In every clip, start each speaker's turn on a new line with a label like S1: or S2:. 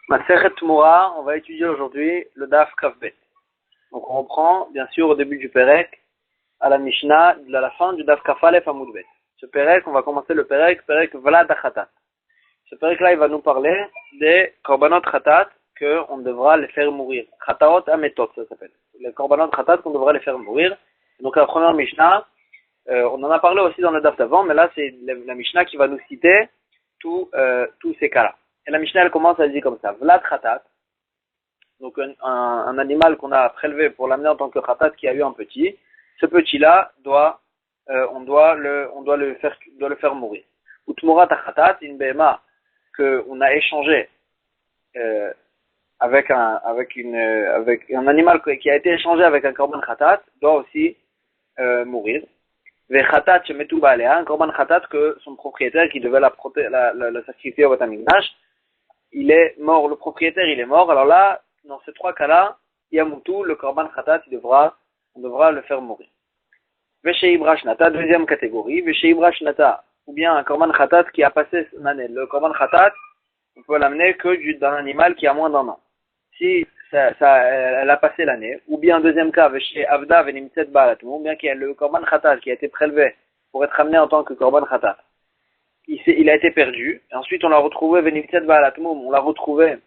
S1: Masechet Tmura, on va étudier aujourd'hui le Daf Kavbet. Donc on reprend, bien sûr, au début du Perek, à la Mishnah, à la fin du Daf Kafalef Amud Bet. Ce Perek, on va commencer le Perek Vlad Achatat. Ce Perek-là, il va nous parler des Korbanot Khatat, qu'on devra les faire mourir. Khataot Ametot, ça s'appelle. Les Korbanot Khatat, qu'on devra les faire mourir. Donc la première Mishnah, on en a parlé aussi dans le Daf d'avant, mais là, c'est la Mishnah qui va nous citer tous ces cas-là. Et la Mishnah, elle commence, elle dit comme ça, Vlad Khatat, donc un animal qu'on a prélevé pour l'amener en tant que Khatat qui a eu un petit, ce petit-là on doit le faire mourir. Ou Tmurat Khatat, une BMA qu'on a échangé avec un animal qui a été échangé avec un Korban Khatat, doit aussi mourir. Ve Khatat Shemetu Baalea, un Korban Khatat que son propriétaire qui devait la sacrifier au Beit Hamikdash, il est mort, le propriétaire il est mort, alors là, dans ces trois cas-là, Yamutu, le Korban Khatat, on devra le faire mourir. Vesheibra Shnata, deuxième catégorie, Vesheibra Shnata, ou bien un Korban Khatat qui a passé son année. Le Korban Khatat, on peut l'amener que d'un animal qui a moins d'un an. Si elle a passé l'année, ou bien deuxième cas, Veshe Avda Venimtset Baalatmu, ou bien qu'il y a le Korban Khatat qui a été prélevé pour être amené en tant que Korban Khatat. Il a été perdu, et ensuite on l'a retrouvé, on l'a retrouvé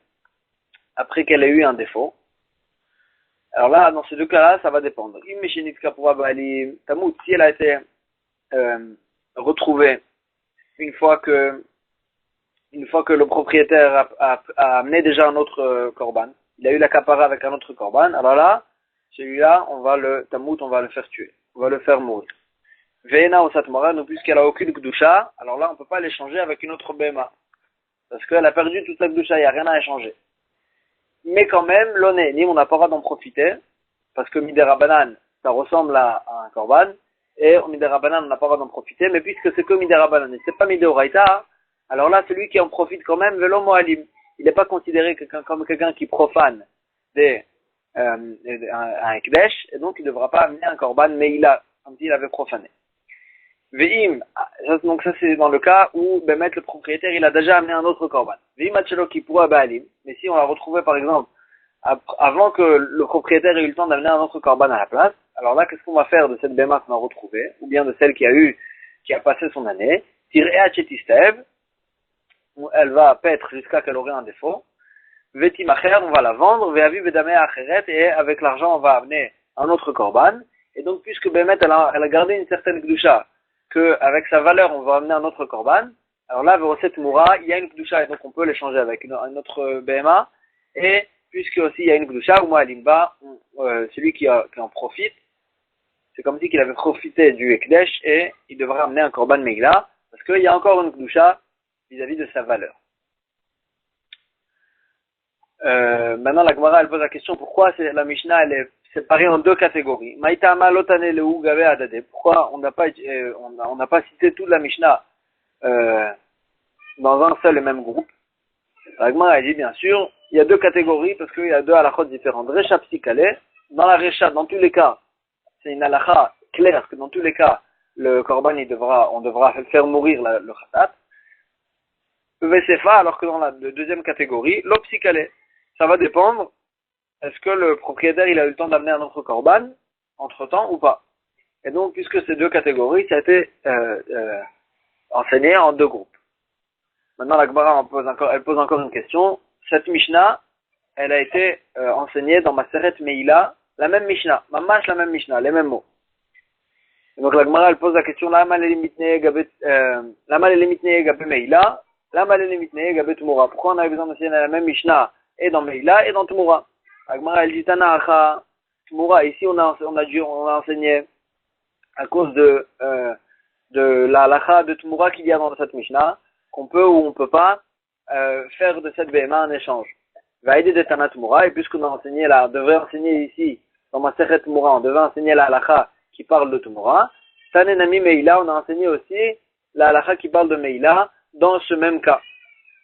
S1: après qu'elle ait eu un défaut. Alors là, dans ces deux cas-là, ça va dépendre. Si elle a été retrouvée une fois que le propriétaire a amené déjà un autre korban, il a eu la kapara avec un autre korban, alors là, celui-là, on va le faire tuer, on va le faire mourir. Veena ou Satmara, non puisqu'elle a aucune Kdusha, alors là on peut pas l'échanger avec une autre Bema. Parce qu'elle a perdu toute la Kdusha, il n'y a rien à échanger. Mais quand même, l'Onénim, on n'a pas le droit d'en profiter, parce que Midera Banan, ça ressemble à un Korban, et au Midera Banan, on n'a pas le droit d'en profiter, mais puisque c'est que Midera Banan, et c'est pas Mideoraita, alors là, celui qui en profite quand même, Velo Moalim, il n'est pas considéré comme quelqu'un qui profane un Ekdesh, et donc il ne devra pas amener un Korban, mais comme s'il avait profané. Ve'im, donc ça c'est dans le cas où le propriétaire il a déjà amené un autre korban. Ve'im atchelo kipura ba'alim, mais si on l'a retrouvé par exemple avant que le propriétaire ait eu le temps d'amener un autre korban à la place, alors là qu'est-ce qu'on va faire de cette bema qu'on a retrouvée, ou bien de celle qui a passé son année, tirea chetistev, elle va paître jusqu'à qu'elle aurait un défaut. Ve'tim acher, on va la vendre, ve'avi ve'dameh acheret, et avec l'argent on va amener un autre korban. Et donc puisque Bémet elle a gardé une certaine gdusha, qu'avec sa valeur, on va amener un autre korban. Alors là, Veroset Moura, il y a une Kdusha, et donc on peut l'échanger avec un autre BMA. Et puisque aussi il y a une Kdusha, ou moi, Alimba, celui qui en profite, c'est comme si qu'il avait profité du Ekdesh, et il devrait amener un korban Megla, parce qu'il y a encore une Kdusha vis-à-vis de sa valeur. Maintenant, la Gemara, elle pose la question, pourquoi la Mishnah, elle est séparée en deux catégories. Pourquoi on n'a pas cité toute la Mishnah dans un seul et même groupe? La Gemara a dit bien sûr, il y a deux catégories parce qu'il y a deux halakhot différentes. Recha psikale, dans la Recha, dans tous les cas, c'est une halakha claire que dans tous les cas, le korban on devra faire mourir le khatat. Vesefa, alors que dans la deuxième catégorie, l'opsikale, ça va dépendre. Est-ce que le propriétaire il a eu le temps d'amener un autre korban entre-temps ou pas? Et donc, puisque ces deux catégories, ça a été enseigné en deux groupes. Maintenant, la Gemara elle pose encore une question. Cette Mishnah, elle a été enseignée dans Maseret Meila, la même Mishnah, Mamash la même Mishnah, les mêmes mots. Et donc la Gemara elle pose la question Lama l'elimitne gabet Meila, Lama l'elimitne gabet Tumura. Pourquoi on a besoin d'enseigner la même Mishnah et dans Meila et dans Tumura? La Gemara elle dit Tana Acha Tumura. Ici on a enseigné à cause de la halakha de Tumura qu'il y a dans cette Mishnah, qu'on peut ou on peut pas faire de cette BMA un échange. Vaïdé de Tana Tumura, et puisqu'on a enseigné on devrait enseigner ici, dans Masechet Tumura, on devait enseigner la halakha qui parle de Tumura. Tanenami Meila, on a enseigné aussi la halakha qui parle de Meila dans ce même cas.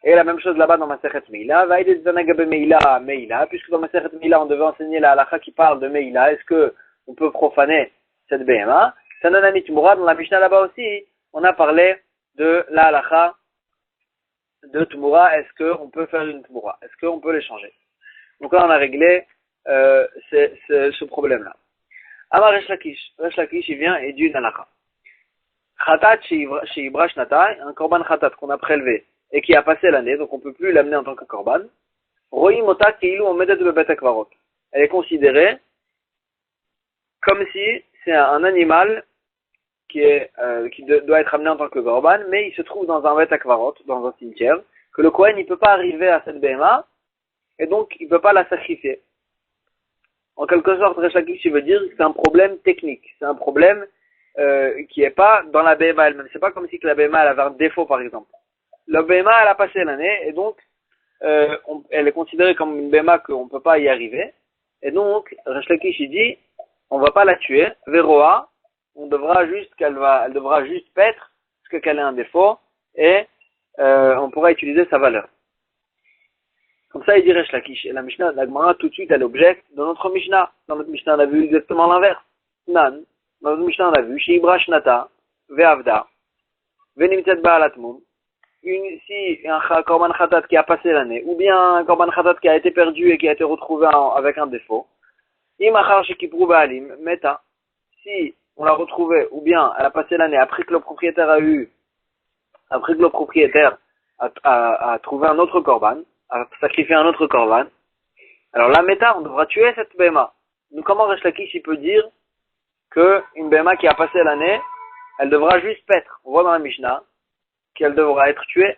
S1: Et la même chose là-bas dans Masechet Meila. Vaïdé de Tana Gabe Meila, puisque dans Masechet Meila, on devait enseigner la halakha qui parle de Meila, est-ce que on peut profaner cette BMA? Tanenami Tumura, dans la Mishnah là-bas aussi, on a parlé de la halakha de Tmoura, est-ce qu'on peut faire une Tmoura? Est-ce qu'on peut les changer? Donc là, on a réglé ce problème-là. Amar Resh Lakish. Resh Lakish, il vient et dit une halakha. Khatat chez Ibra Shnata, un korban khatat qu'on a prélevé et qui a passé l'année, donc on ne peut plus l'amener en tant que korban. Roim ota keilu omedet bebet akvarot. Elle est considérée comme si c'est un animal qui doit être amené en tant que korban, mais il se trouve dans un bet akvarot, dans un cimetière, que le Kohen ne peut pas arriver à cette BMA, et donc il ne peut pas la sacrifier. En quelque sorte, Resh Lakish veut dire que c'est un problème technique, c'est un problème qui n'est pas dans la BMA elle-même. C'est pas comme si que la BMA elle avait un défaut, par exemple. La BMA elle a passé l'année, et donc elle est considérée comme une BMA qu'on ne peut pas y arriver, et donc Resh Lakish il dit on ne va pas la tuer, Veroa, elle devra juste paître parce qu'elle a un défaut, et on pourra utiliser sa valeur. Comme ça, il dit Resh Lakish. Et la Mishnah, la Gemara, tout de suite, elle objecte dans notre Mishnah. Dans notre Mishnah, on a vu exactement l'inverse. Nan. Dans notre Mishnah, on a vu, chez Ibra Shnata, Ve'avda, Ve'nimtet Ba'alatmum. Si un Korban Khatat qui a passé l'année, ou bien un Korban Khatat qui a été perdu et qui a été retrouvé avec un défaut, Imachar Shekipru Ba'alim, Meta. Si on l'a retrouvé, ou bien elle a passé l'année après que le propriétaire a trouvé un autre Korban, à sacrifier un autre korban. Alors la méta, on devra tuer cette béma. Donc comment Resh Lakish il peut dire que une béma qui a passé l'année, elle devra juste paître. On voit dans la Mishnah qu'elle devra être tuée.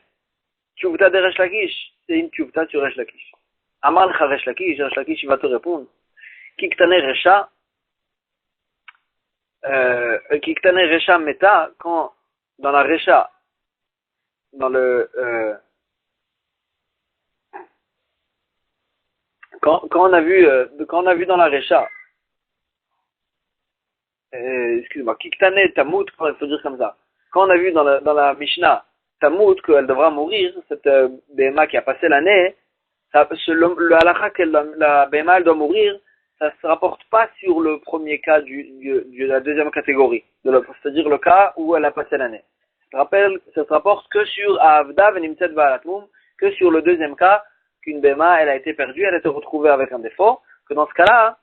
S1: Tchuvta de Resh Lakish, c'est une tchuvta sur Resh Lakish. Amal cha Resh Lakish il va te répondre. Kiktane Resha méta, quand dans la Resha, dans le quand on a vu dans la Recha, excuse-moi, Kiktane Tamout, il faut dire comme ça. Quand on a vu dans la Mishnah Tamout qu'elle devra mourir, cette BMA qui a passé l'année, le halakha que la BMA elle doit mourir, ça se rapporte pas sur le premier cas de la deuxième catégorie, c'est-à-dire le cas où elle a passé l'année. Ça se rapporte que sur Avda Venimtset Ba'alatmum, que sur le deuxième cas, qu'une béma, elle a été perdue, elle a été retrouvée avec un défaut, que dans ce cas-là,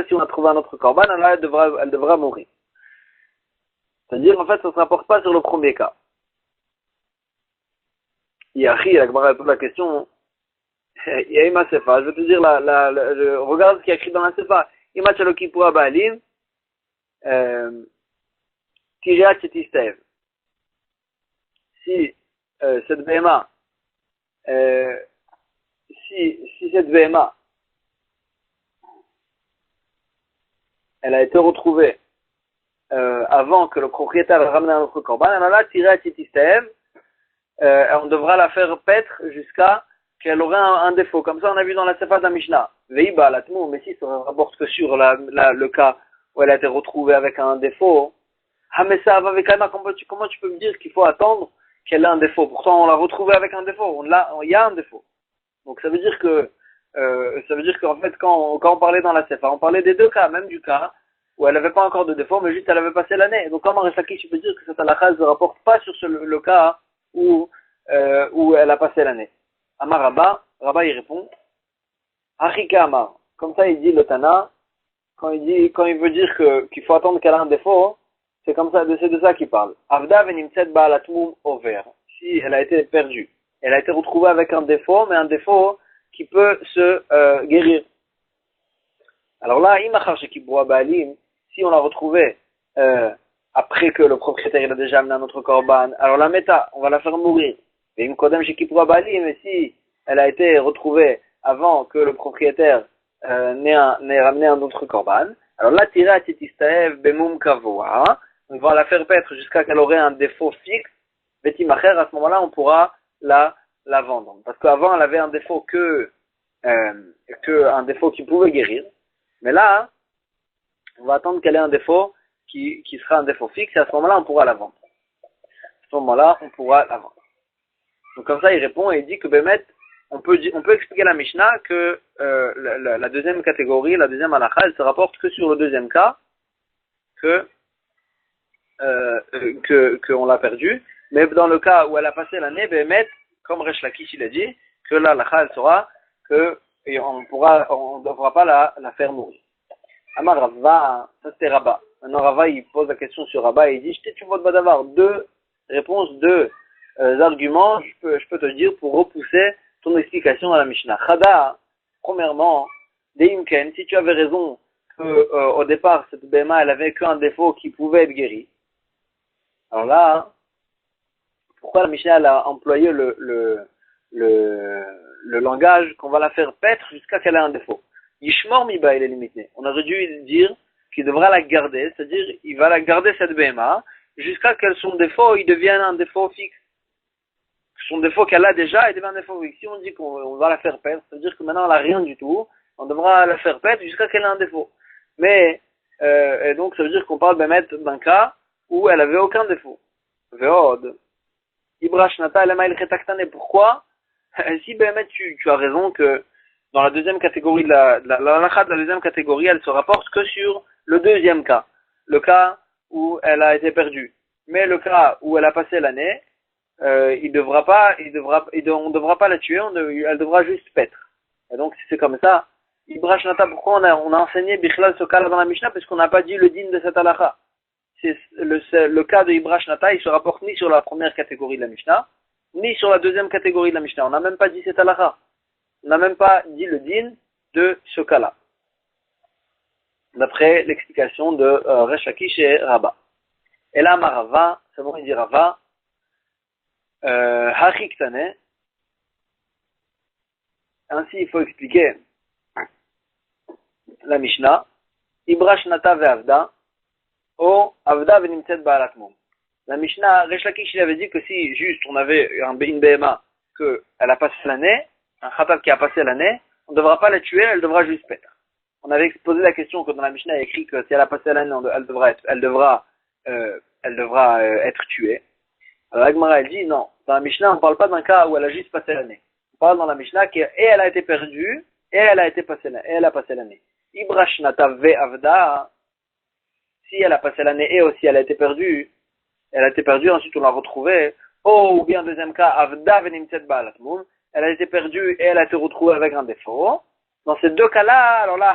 S1: si on a trouvé un autre korban, elle devra mourir. C'est-à-dire, en fait, ça ne se rapporte pas sur le premier cas. Yahi, la Gemara pose la question, Yaima Sefa, je vais te dire, regarde ce qui est écrit dans la Sefa, Ima Chalokipura Baalim, Tireat Chetistev. Si cette BMA, si cette BMA, elle a été retrouvée avant que le propriétaire ait ramené un autre korban, alors là, Tireat Chetistev, on devra la faire paître jusqu'à qu'elle aurait un défaut. Comme ça, on a vu dans la Sefa de la Mishnah. Veiba, la Tmou, mais si ça ne rapporte que sur le cas où elle a été retrouvée avec un défaut, comment tu peux me dire qu'il faut attendre qu'elle ait un défaut? Pourtant, on l'a retrouvée avec un défaut. Il y a un défaut. Donc, ça veut dire qu'en fait, quand on parlait dans la Sefa, on parlait des deux cas, même du cas où elle n'avait pas encore de défaut, mais juste elle avait passé l'année. Donc, comment Resh Lakish peut dire que cette halakha ne rapporte pas sur le cas où elle a passé l'année? Amar Rabba il répond, Achika Amar. Comme ça, il dit le Tana, quand il veut dire qu'il faut attendre qu'elle a un défaut, c'est comme ça, c'est de ça qu'il parle. Avda venimtset ba'alatmum over. Si elle a été perdue, elle a été retrouvée avec un défaut, mais un défaut qui peut se guérir. Alors là, imachar shekibua ba'alim, si on l'a retrouvée après que le propriétaire il a déjà amené un autre korban, alors la méta, on va la faire mourir. Et une kodem shekibua ba'alim, mais si elle a été retrouvée avant que le propriétaire n'ait ramené un autre korban, alors là, tira titistaev bemum kavoa, on va la faire paître jusqu'à qu'elle aurait un défaut fixe, betimacher, à ce moment-là, on pourra la vendre. Parce qu'avant, elle avait un défaut un défaut qui pouvait guérir. Mais là, on va attendre qu'elle ait un défaut qui sera un défaut fixe, et à ce moment-là, on pourra la vendre. À ce moment-là, on pourra la vendre. Donc comme ça, il répond et il dit que Bémet, on peut expliquer la Mishnah que la deuxième catégorie, la deuxième halakha, elle se rapporte que sur le deuxième cas, que qu'on l'a perdu. Mais dans le cas où elle a passé l'année, Bémet, comme Resh Lakish il a dit, que là, la elle saura que et on ne devra pas la faire mourir. Amar Rava, ça c'était Rabat. Maintenant Rava il pose la question sur Rabat et il dit, je t'ai tu vas d'avoir deux réponses, deux arguments, je peux te dire pour repousser ton explication à la Mishnah. Chada, premièrement, Deimken, si tu avais raison que au départ cette Bema elle avait qu'un défaut qui pouvait être guéri. Alors là, pourquoi la Mishnah elle a employé le langage qu'on va la faire paître jusqu'à qu'elle ait un défaut. Yishmor miba, il est limité. On aurait dû dire qu'il devra la garder, c'est-à-dire il va la garder cette BMA jusqu'à que son défaut il devienne un défaut fixe. Son défaut qu'elle a déjà, il devient un défaut fixe. Si on dit qu'on va la faire paître, c'est-à-dire que maintenant elle n'a rien du tout, on devra la faire paître jusqu'à qu'elle ait un défaut. Mais, et donc ça veut dire qu'on parle d'un cas où elle avait aucun défaut. Veod. Ibrash Nata, pourquoi? Si Bémet, tu as raison que dans la deuxième catégorie la halakha de la deuxième catégorie, elle se rapporte que sur le deuxième cas. Le cas où elle a été perdue. Mais le cas où elle a passé l'année, on ne devra pas la tuer, elle devra juste paître. Et donc, si c'est comme ça, Ibrash Nata, pourquoi on a enseigné Bichlal ce cas-là dans la Mishnah? Parce qu'on n'a pas dit le din de cette halakha. C'est le cas de Ibrash Nata, il se rapporte ni sur la première catégorie de la Mishnah, ni sur la deuxième catégorie de la Mishnah. On n'a même pas dit cette halakha. On n'a même pas dit le din de ce cas-là. D'après l'explication de Resh Lakish et Rabat. Et là, Marava, c'est bon, il dit Rava, Hachiktane. Ainsi, il faut expliquer la Mishnah. Ibrash Nata ve'avda, ou avda ve'nimtzet ba'alat mum. La Mishnah, Resh Lakish, il avait dit que si juste on avait une BMA, qu'elle a passé l'année, un khatab qui a passé l'année, on ne devra pas la tuer, elle devra juste paître. On avait posé la question que dans la Mishnah, il y a écrit que si elle a passé l'année, elle devra être tuée. Alors Agmara, elle dit non. Dans la Mishnah, on ne parle pas d'un cas où elle a juste passé l'année. On parle dans la Mishnah qu'elle a été perdue, et elle a passé l'année. Ibrash Nata ve'avda, si elle a passé l'année et aussi elle a été perdue, ensuite on l'a retrouvée, ou bien deuxième cas, avda ve'nimtzet ba'alat mum, elle a été perdue et elle a été retrouvée avec un défaut. Dans ces deux cas-là, alors là,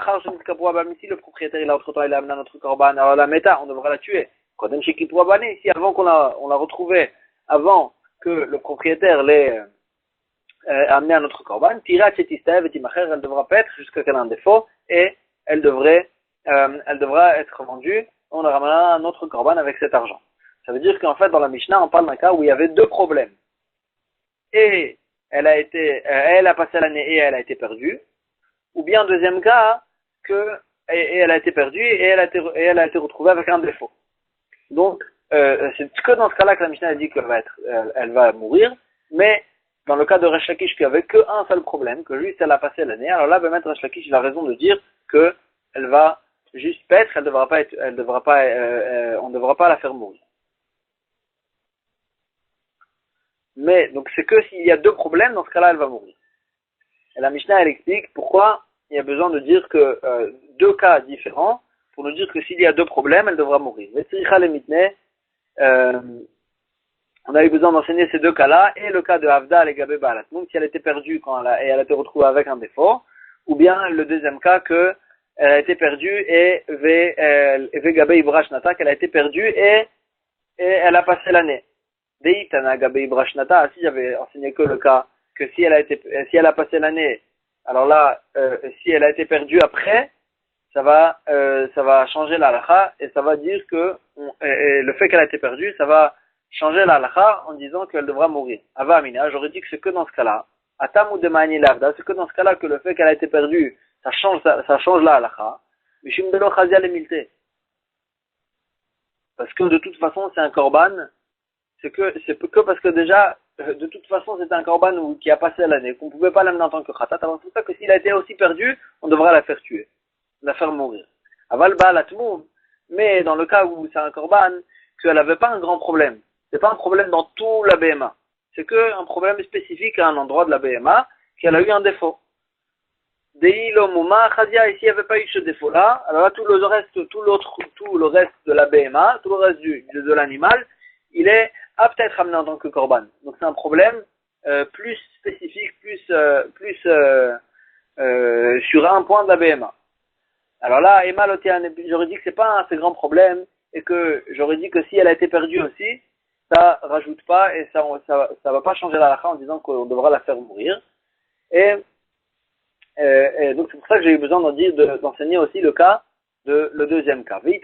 S1: si le propriétaire, il a entre-temps, il a amené notre corban, alors la méta, on devra la tuer. Si avant qu'on l'a retrouvée, avant que le propriétaire l'ait amené à notre corban, tirat et timacher, elle devra paître jusqu'à qu'elle ait un défaut, et elle devra être vendue, on ramènera un autre corban avec cet argent. Ça veut dire qu'en fait, dans la Mishnah, on parle d'un cas où il y avait deux problèmes. Et elle a passé l'année et elle a été perdue. Ou bien, deuxième cas, et elle a été perdue et elle a été retrouvée avec un défaut. Donc, c'est que dans ce cas-là que la Mishnah a dit qu'elle va mourir. Mais, dans le cas de Resh Lakish, qui avait qu'un seul problème, que juste elle a passé l'année, alors là, Bémet Resh Lakish, il a raison de dire que elle va juste paître, on ne devra pas la faire mourir. Mais, donc c'est que s'il y a deux problèmes, dans ce cas-là, elle va mourir. Et la Mishnah, elle explique pourquoi il y a besoin de dire que deux cas différents, pour nous dire que s'il y a deux problèmes, elle devra mourir. On a eu besoin d'enseigner ces deux cas-là, et le cas de Havda et Gabé Baalat. Donc si elle était perdue et elle a été retrouvée avec un défaut, ou bien le deuxième cas que elle a été perdue et Gabé Ibrash Nata, qu'elle a été perdue et elle a passé l'année. Deitana Gabé Ibrash Nata, si j'avais enseigné que le cas que si elle a passé l'année, alors là, si elle a été perdue après, ça va changer la halakha et ça va dire que le fait qu'elle a été perdue, ça va changer la halakha en disant qu'elle devra mourir. Ava Amina, j'aurais dit que c'est que dans ce cas-là. Atam ou de Mani Lavda, c'est que dans ce cas-là que le fait qu'elle a été perdue, ça change la halakha. Mishum Belo Chazia Lemilte. Parce que de toute façon, c'est un korban. C'est que parce que déjà, de toute façon, c'était un korban qui a passé l'année, qu'on ne pouvait pas l'amener en tant que khatat. Alors c'est pour ça que s'il a été aussi perdu, on devra la faire tuer, la faire mourir. Aval ba'alat mum, mais dans le cas où c'est un korban, qu'elle n'avait pas un grand problème. C'est pas un problème dans tout la BMA. C'est que un problème spécifique à un endroit de la BMA, qu'elle a eu un défaut. Deilo Mouma Khazia, ici il n'y avait pas eu ce défaut-là. Alors là, tout le reste de la BMA, tout le reste de l'animal, il est apte à être amené en tant que korban. Donc c'est un problème plus spécifique, sur un point de la BMA. Alors là, Emma Lotian, j'aurais dit que c'est pas un assez grand problème et que j'aurais dit que si elle a été perdue aussi, ça rajoute pas et ça va pas changer la halakha en disant qu'on devra la faire mourir. Et donc c'est pour ça que j'ai eu besoin d'enseigner aussi le cas le deuxième cas. Et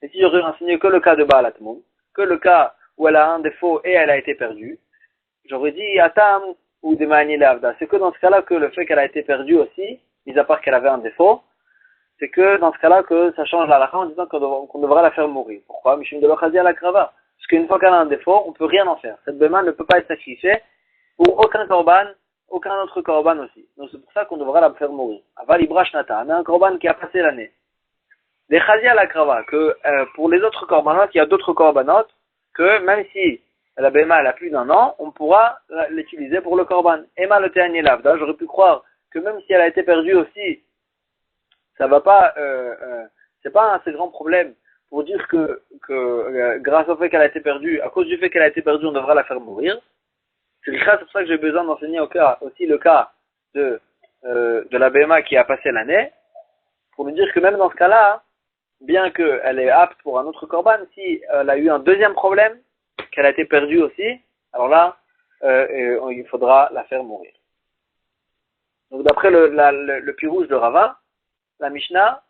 S1: si j'aurais enseigné que le cas de Baal Atmoum, que le cas où elle a un défaut et elle a été perdue, j'aurais dit Atam ou des Ma'ani Lavda. C'est que dans ce cas-là que le fait qu'elle a été perdue aussi, mis à part qu'elle avait un défaut, c'est que dans ce cas-là que ça change la halakha en disant qu'on devra la faire mourir. Pourquoi? Mishum de l'ochazi à la krava. Parce qu'une fois qu'elle a un défaut, on peut rien en faire. Cette béma ne peut pas être sacrifiée pour aucun korban, aucun autre korban aussi. Donc c'est pour ça qu'on devra la faire mourir. Aval ibrash nata, un korban qui a passé l'année. Les chazi à la krava, que pour les autres korbanot, il y a d'autres korbanot, que même si la béma elle a plus d'1 an, on pourra l'utiliser pour le korban. Ema le te'ani lavda, j'aurais pu croire que même si elle a été perdue aussi, ça va pas, c'est pas un assez grand problème pour dire que grâce au fait qu'elle a été perdue, à cause du fait qu'elle a été perdue, on devra la faire mourir. C'est pour ça que j'ai besoin d'enseigner aussi le cas de la BMA qui a passé l'année, pour nous dire que même dans ce cas-là, bien qu'elle est apte pour un autre korban, si elle a eu un deuxième problème, qu'elle a été perdue aussi, alors là, il faudra la faire mourir. Donc d'après le pirouge de Rava, la Mishnah,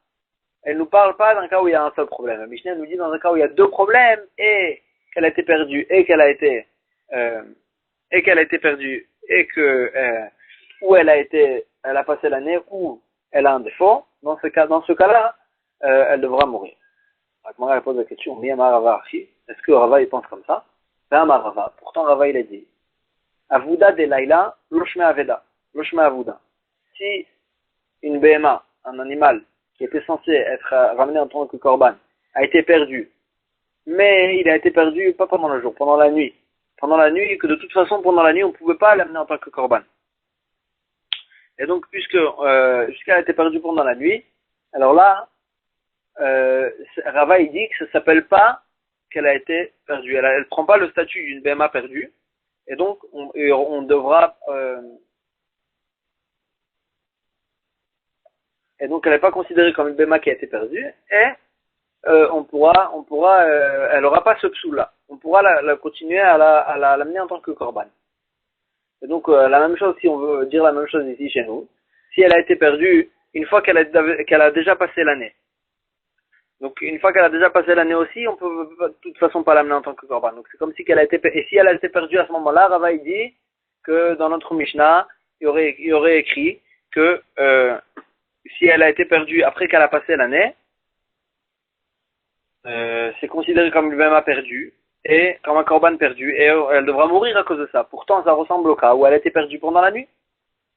S1: elle nous parle pas d'un cas où il y a un seul problème. La Mishnah nous dit dans un cas où il y a 2 problèmes et qu'elle a été perdue et qu'elle a été perdue et que où elle a passé l'année où elle a un défaut. Dans ce cas-là, elle devra mourir. Agmara pose la question, est-ce que Rava il pense comme ça? Ben Rava. Pourtant Rava il a dit Avuda de Laila, Loshme Aveda, Loshme Avuda. Si une BMA, un animal qui était censé être ramené en tant que korban, a été perdu, mais il a été perdu pas pendant le jour, pendant la nuit. Pendant la nuit, que de toute façon, pendant la nuit, on ne pouvait pas l'amener en tant que korban. Et donc, puisqu'elle a été perdue pendant la nuit, alors là, Rava il dit que ça s'appelle pas qu'elle a été perdue. Elle prend pas le statut d'une BMA perdue, et donc on devra et donc elle n'est pas considérée comme une béma qui a été perdue, et elle aura pas ce psou-là. On pourra la continuer à l'amener en tant que korban. Et donc la même chose, si on veut dire la même chose ici chez nous, si elle a été perdue une fois qu'elle a déjà passé l'année. Donc une fois qu'elle a déjà passé l'année aussi, on peut de toute façon pas l'amener en tant que korban. Donc c'est comme si et si elle a été perdue à ce moment-là, Rava il dit que dans notre Mishnah, il y aurait écrit que si elle a été perdue après qu'elle a passé l'année, c'est considéré comme une béma perdue et comme un korban perdu et elle devra mourir à cause de ça. Pourtant, ça ressemble au cas où elle a été perdue pendant la nuit.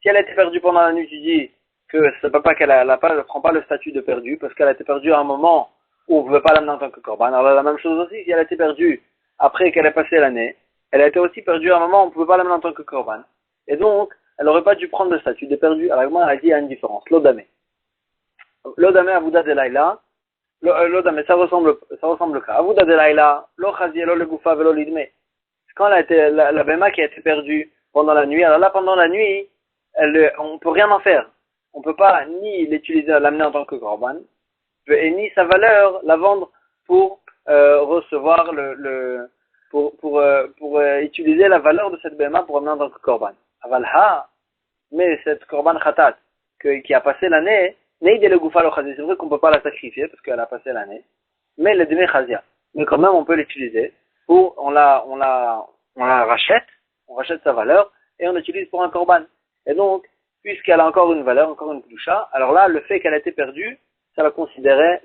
S1: Si elle a été perdue pendant la nuit, tu dis que ça peut pas elle prend pas le statut de perdue parce qu'elle a été perdue à un moment où on ne veut pas l'amener en tant que korban. Alors la même chose aussi, si elle a été perdue après qu'elle ait passé l'année, elle a été aussi perdue à un moment où on ne pouvait pas l'amener en tant que korban. Et donc, elle n'aurait pas dû prendre le statut de perdue. Alors moi, elle a dit il y a une différence. L'odame. L'odame à Bouddha de Laila. L'odame, ça ressemble au cas. Avuda de Laila, lo chazi, lo le goufa, velo lidme. Quand la béma qui a été perdue pendant la nuit, alors là, pendant la nuit, on peut rien en faire. On peut pas ni l'utiliser, l'amener en tant que korban, et ni sa valeur, la vendre pour recevoir pour utiliser la valeur de cette béma pour amener en tant que korban. Avalha, mais cette korban khatat, qui a passé l'année, c'est vrai qu'on ne peut pas la sacrifier parce qu'elle a passé l'année, mais le demi chazia. Mais quand même, on peut l'utiliser on la rachète, on rachète sa valeur et on l'utilise pour un korban. Et donc, puisqu'elle a encore une valeur, encore une kdusha, alors là, le fait qu'elle a été perdue, ça la considère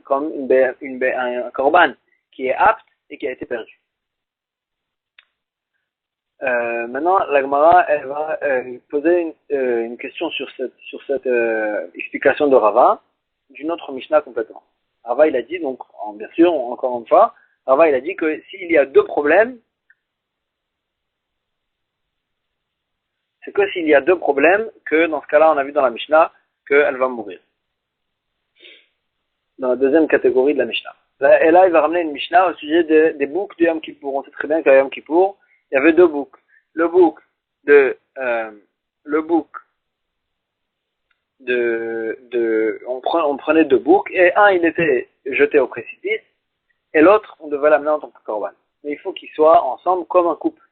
S1: comme un korban qui est apte et qui a été perdu. Maintenant, la Gemara, elle va poser une question sur cette explication de Rava, d'une autre Mishnah complètement. Rava, il a dit, donc, bien sûr, encore une fois, Rava, il a dit que s'il y a 2 problèmes, c'est que s'il y a deux problèmes, que dans ce cas-là, on a vu dans la Mishnah qu'elle va mourir. Dans la deuxième catégorie de la Mishnah. Et là, il va ramener une Mishnah au sujet des boucs du Yom Kippour. On sait très bien qu'à Yom Kippour, il y avait deux boucs. Le bouc on prenait deux boucs, et un, il était jeté au précipice, et l'autre, on devait l'amener en tant que corban. Mais il faut qu'ils soient ensemble comme un couple.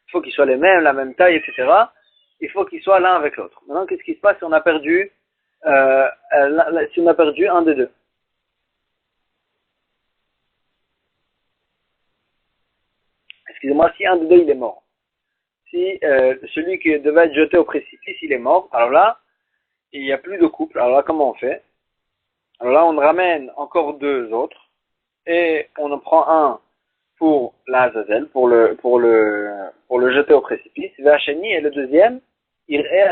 S1: Il faut qu'ils soient les mêmes, la même taille, etc. Il faut qu'ils soient l'un avec l'autre. Maintenant, qu'est-ce qui se passe si on a perdu, si on a perdu un des deux? Excusez-moi, si un des deux, il est mort. Si celui qui devait être jeté au précipice, il est mort, alors là, il n'y a plus de couple. Alors là, comment on fait? Alors là, on ramène encore deux autres, et on en prend un pour l'Azazel, pour le jeter au précipice, Vacheni, et le deuxième, il est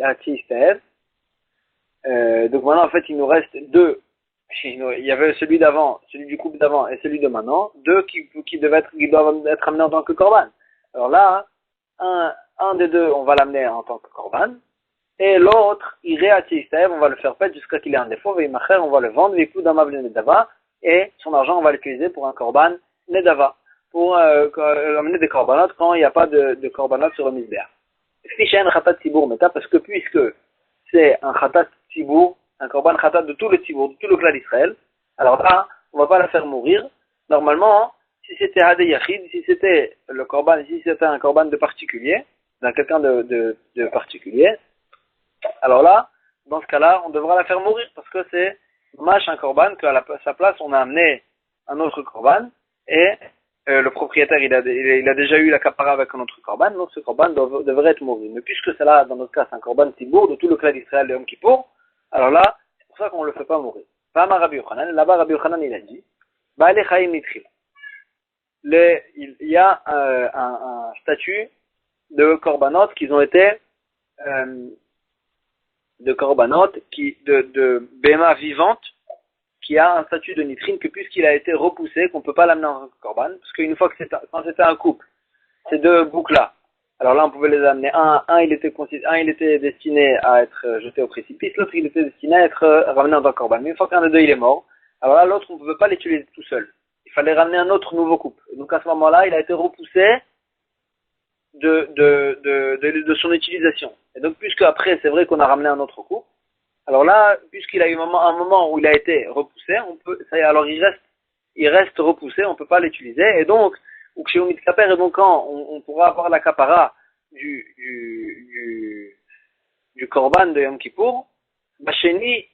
S1: à Tchistaev. Donc maintenant, en fait, il nous reste deux. Il y avait celui d'avant, celui du couple d'avant et celui de maintenant, deux qui doivent être amenés en tant que korban. Alors là, un des deux, on va l'amener en tant que korban, et l'autre, il est à Tchistaev, on va le faire pète jusqu'à qu'il ait un défaut, on va le vendre, et son argent, on va l'utiliser pour un korban Nedava, pour amener des corbanotes quand il n'y a pas de corbanotes sur le misbéach. Fichen khatat tibour meta, parce que puisque c'est un khatat tibour, un korban khatat de tout le tibour, de tout le clan d'Israël, alors là, on va pas la faire mourir. Normalement, si c'était hadé yachid, si c'était le korban, si c'était un korban de particulier, d'un quelqu'un de particulier, alors là, dans ce cas-là, on devra la faire mourir, parce que c'est mâche un korban, qu'à sa place, on a amené un autre korban, et le propriétaire, il a déjà eu la capara avec un autre korban, donc ce korban devrait être mort. Mais puisque c'est là, dans notre cas, c'est un korban tibour de tout le clan d'Israël de Yom Kippour, alors là, c'est pour ça qu'on ne le fait pas mourir. Là-bas, Rabbi Yochanan, il a dit, il y a un statut de korbanot qu'ils ont été de korbanot, de béma vivante, qui a un statut de nitrine, que puisqu'il a été repoussé, qu'on ne peut pas l'amener en korban, parce qu'une fois que quand c'était un couple, ces deux boucs-là, alors là on pouvait les amener, un il était destiné à être jeté au précipice, l'autre il était destiné à être ramené en tant que korban. Mais une fois qu'un des deux il est mort, alors là l'autre on ne pouvait pas l'utiliser tout seul. Il fallait ramener un autre nouveau couple. Et donc à ce moment-là, il a été repoussé de son utilisation. Et donc puisque après c'est vrai qu'on a ramené un autre couple, alors là, puisqu'il a eu un moment où il a été repoussé, alors il reste repoussé, on peut pas l'utiliser, et donc, ou chez Omid Kaper, et donc quand on pourra avoir la capara du korban de Yom Kippour, Sheni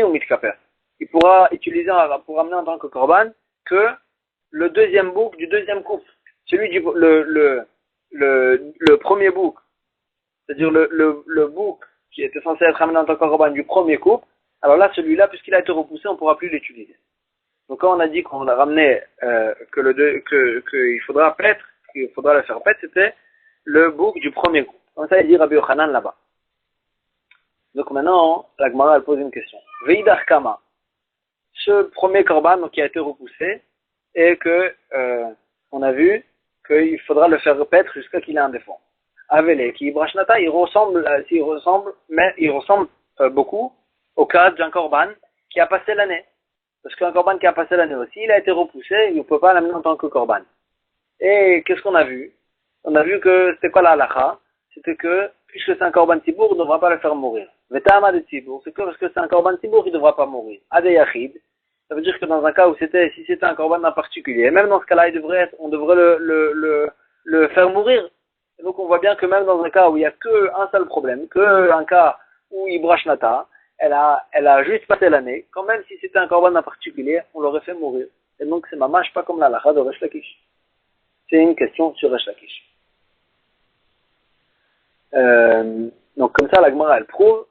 S1: Omid Kaper. Il pourra utiliser, pour amener en tant que korban, que le deuxième bouc du deuxième couple. Celui le premier bouc, c'est-à-dire le bouc qui était censé être ramené en tant que korban du premier couple, alors là, celui-là, puisqu'il a été repoussé, on ne pourra plus l'utiliser. Donc quand on a dit qu'on a ramené qu'il faudra le faire paître, c'était le bouc du premier couple. Comme ça, il dit Rabbi Yochanan là-bas. Donc maintenant, la Gemara elle pose une question. Veidar Kama, ce premier korban qui a été repoussé, et que on a vu qu'il faudra le faire paître jusqu'à qu'il ait un défaut. Avele, qui Brashnata, il ressemble beaucoup au cas d'un korban qui a passé l'année. Parce qu'un korban qui a passé l'année aussi, il a été repoussé, il ne peut pas l'amener en tant que korban. Et qu'est-ce qu'on a vu? On a vu que c'était quoi la halakha? C'était que, puisque c'est un korban tibour, on ne devra pas le faire mourir. Vetama de tibour, c'est que parce que c'est un korban tibour, il ne devra pas mourir. Ade yachid, ça veut dire que dans un cas où si c'était un korban en particulier, même dans ce cas-là, on devrait le faire mourir. Et donc on voit bien que même dans un cas où il n'y a qu'un seul problème, qu'un cas où Ibrashnata, elle a juste passé l'année, quand même si c'était un korban en particulier, on l'aurait fait mourir. Et donc c'est mamash pas comme la halakha de Resh Lakish. C'est une question sur Resh Lakish. Donc comme ça la Gemara elle prouve,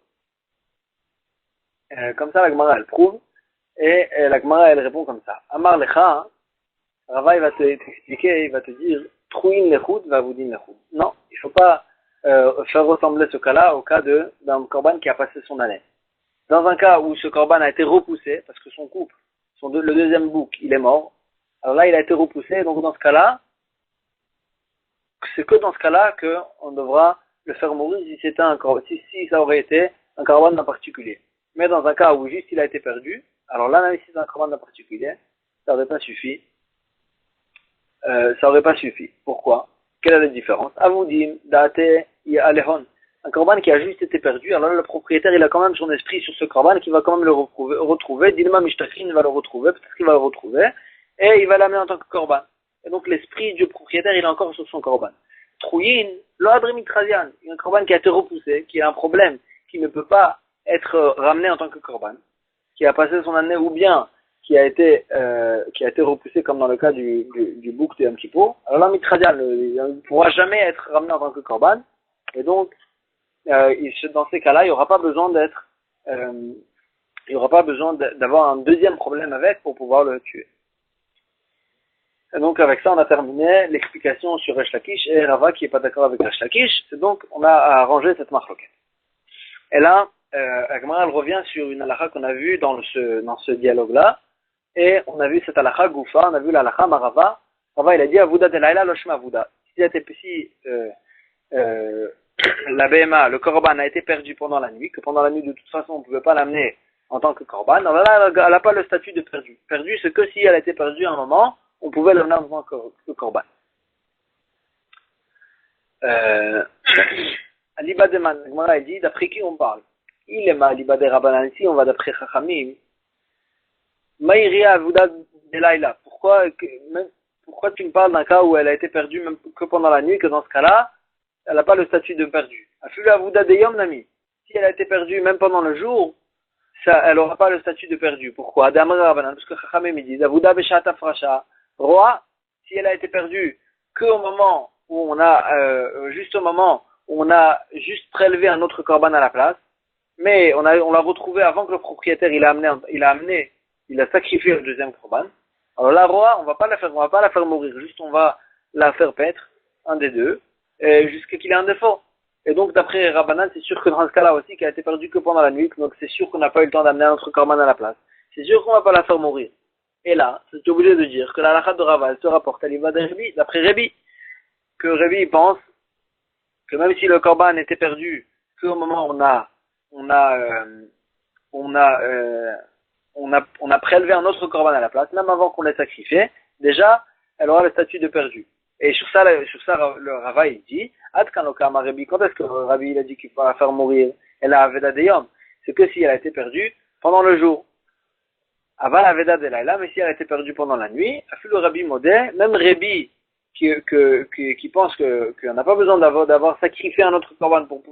S1: et la Gemara elle répond comme ça. Amar Lecha, Rava il va t'expliquer, il va te dire Trouin Lechut va vous dire Lechut. Non, il ne faut pas faire ressembler ce cas-là au cas d'un korban qui a passé son année. Dans un cas où ce korban a été repoussé, parce que son couple, le deuxième bouc, il est mort, alors là il a été repoussé, donc dans ce cas-là, c'est que dans ce cas-là qu'on devra le faire mourir si c'était un corban, si ça aurait été un corban en particulier. Mais dans un cas où juste il a été perdu, alors là, même si c'est un corban en particulier, ça aurait pas suffi. Ça aurait pas suffi. Pourquoi? Quelle est la différence? Avoudim, date, alehon. Un corban qui a juste été perdu, alors là, le propriétaire, il a quand même son esprit sur ce corban, qui va quand même le retrouver. Dilma Mishtachin va le retrouver, peut-être qu'il va le retrouver, et il va l'amener en tant que corban. Et donc, l'esprit du propriétaire, il est encore sur son corban. Trouyin, lo adremitrazian, un corban qui a été repoussé, qui a un problème, qui ne peut pas être ramené en tant que corban, qui a passé son année, ou bien qui a été repoussé comme dans le cas du bouc de Yom Kippour. Alors là, mitrazian, il ne pourra jamais être ramené en tant que corban, et donc, dans ces cas-là, il n'y aura pas besoin d'avoir un deuxième problème avec pour pouvoir le tuer. Et donc avec ça, on a terminé l'explication sur Resh Lakish et Rava qui n'est pas d'accord avec Resh Lakish. C'est donc, on a arrangé cette marloquette. Et là, Agmara, elle revient sur une halakha qu'on a vue dans ce dialogue-là. Et on a vu cette halakha Goufa, on a vu l'halakha Marava. Rava, il a dit Avuda Delaila Loshma Avuda. Si la BMA, le korban a été perdu pendant la nuit, que pendant la nuit de toute façon on ne pouvait pas l'amener en tant que korban, alors là elle n'a pas le statut de perdu. Perdu, c'est que si elle a été perdue à un moment, on pouvait l'amener en tant que korban. Aliba de Man, il dit d'après qui on parle? Il est ma Aliba de Rabbanan, ici on va d'après Chachamim. Maïria Avuda Delaila. Pourquoi tu me parles d'un cas où elle a été perdue même que pendant la nuit, que dans ce cas-là, elle n'a pas le statut de perdu. Afulu Avuda Deyom Nami. Si elle a été perdue même pendant le jour, elle n'aura pas le statut de perdu. Pourquoi? Parce que Chachamim me dit Avuda Beshata Frasha. Roi, si elle a été perdue qu'au moment où on a, juste au moment où on a juste prélevé un autre korban à la place, mais on l'a retrouvé avant que le propriétaire il a sacrifié le deuxième korban. Alors la roi, on va pas la faire mourir, juste on va la faire paître, un des deux, jusqu'à qu'il ait un défaut. Et donc d'après Rabbanan, c'est sûr que dans ce cas-là aussi, qu'elle a été perdue que pendant la nuit, donc c'est sûr qu'on n'a pas eu le temps d'amener un autre korban à la place. C'est sûr qu'on va pas la faire mourir. Et là, c'est obligé de dire que la halakha de Rava, elle se rapporte à l'Iva de Rebi, d'après Rebi, que Rebi pense que même si le korban était perdu, qu'au moment où on a prélevé un autre korban à la place, même avant qu'on l'ait sacrifié, déjà, elle aura le statut de perdu. Et sur ça le Rava, il dit, Ad kanokama Rebi, quand est-ce que Rabbi, il a dit qu'il faut la faire mourir? Elle a Aveda Deyom. C'est que si elle a été perdue pendant le jour. Avant la Veda de Laila, mais si elle a été perdue pendant la nuit, a fait le Rabbi Modé, même Rabbi qui pense qu'on n'a pas besoin d'avoir sacrifié un autre korban pour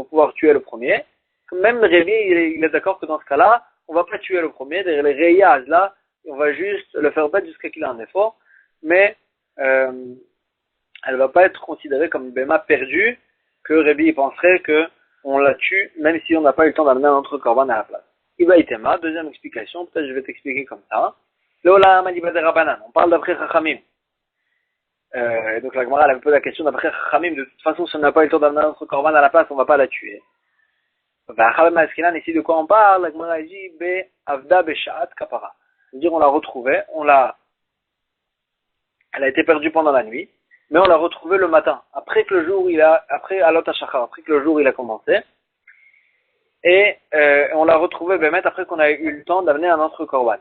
S1: pouvoir tuer le premier, même Rabbi il est d'accord que dans ce cas-là, on va pas tuer le premier, les rayages là, on va juste le faire battre jusqu'à qu'il ait un effort, mais elle va pas être considérée comme une béma perdue, que Rabbi penserait que on la tue même si on n'a pas eu le temps d'amener un autre korban à la place. Iba Itema, deuxième explication, peut-être je vais t'expliquer comme ça. L'Olam Aliba de Rabbanan, on parle d'après Chachamim. Donc la Gemara elle a un peu la question d'après Chachamim, de toute façon si on n'a pas eu le temps d'amener notre korban à la place, on va pas la tuer. Ici de quoi on parle? La Gemara dit Be Avda Beshaat Kapara. C'est-à-dire on l'a retrouvée, elle a été perdue pendant la nuit, mais on l'a retrouvée le matin, après que le jour après Alot HaShachar, après que le jour il a commencé. Et on l'a retrouvé après qu'on a eu le temps d'amener un autre korban.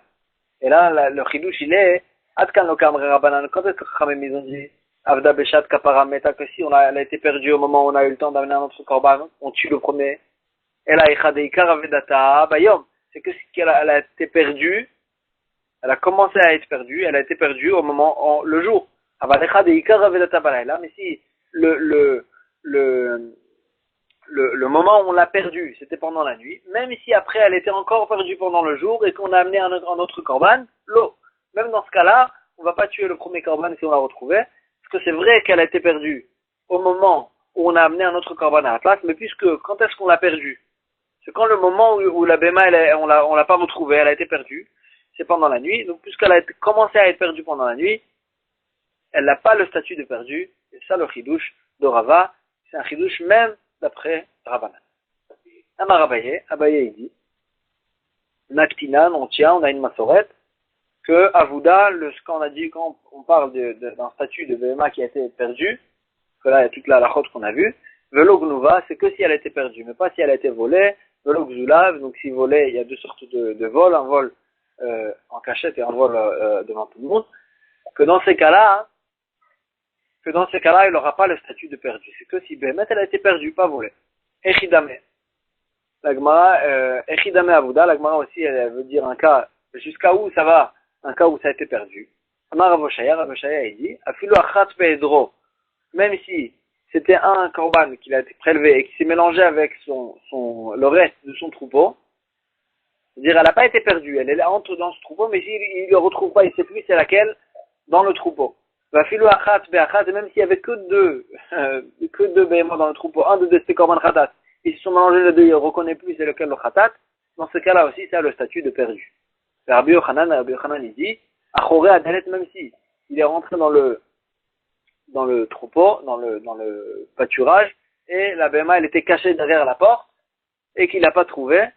S1: Et là, le chidouche, il est Adkan lo kamre Rabbanan. Quand est-ce que Chachamim ils ont dit Avda Beshat Kapara Meta, que si elle a été perdue au moment où on a eu le temps d'amener un autre korban, on tue le premier. Et là, Ichadeikar Avedata Bayom. C'est que si elle a été perdue, elle a commencé à être perdue, elle a été perdue au moment, le jour. Avalecha Deikar Avedata Balayla. Mais si le moment où on l'a perdue, c'était pendant la nuit, même si après elle était encore perdue pendant le jour et qu'on a amené un autre korban, l'eau. Même dans ce cas-là, on va pas tuer le premier korban si on l'a retrouvé, parce que c'est vrai qu'elle a été perdue au moment où on a amené un autre korban à la place, mais puisque, quand est-ce qu'on l'a perdue? C'est quand le moment où la béma, on l'a pas retrouvée, elle a été perdue, c'est pendant la nuit, donc puisqu'elle a commencé à être perdue pendant la nuit, elle n'a pas le statut de perdue, et ça le chidouche de Rava, c'est un chidouche même d'après Rabbanan. Amar Abaye il dit, Naktinan, on tient, on a une massorette, que Avouda, ce qu'on a dit quand on parle d'un statut de BMA qui a été perdu, que là, il y a toute la halachot qu'on a vue. Velo gnuva, c'est que si elle a été perdue, mais pas si elle a été volée. Velo gzulav, donc si volée, il y a deux sortes de vols, un vol en cachette et un vol devant tout le monde. Que dans ces cas-là, il n'aura pas le statut de perdu. C'est que si Bémet, elle a été perdue, pas volée. Echidame. La Gemara, Echidame Avuda, la Gemara aussi, elle veut dire un cas, jusqu'à où ça va, un cas où ça a été perdu. Amar Ravoshaya, il dit, Afilu achat ve'edro, même si c'était un korban qu'il a été prélevé et qui s'est mélangé avec le reste de son troupeau, c'est-à-dire, elle n'a pas été perdue, elle entre dans ce troupeau, mais s'il ne le retrouve pas, il ne sait plus c'est laquelle dans le troupeau. Afilu achat ve'achat, même s'il y avait que deux béhémoths dans le troupeau, un de deux c'était korban khatat, ils se sont mélangés les deux, il ne reconnaît plus c'est lequel le khatat, dans ce cas-là aussi, ça a le statut de perdu. Rabbi Yochanan, il dit, Achoré Adalet, même si il est rentré dans le troupeau, dans le pâturage, et la béma, elle était cachée derrière la porte, et qu'il n'a pas trouvé,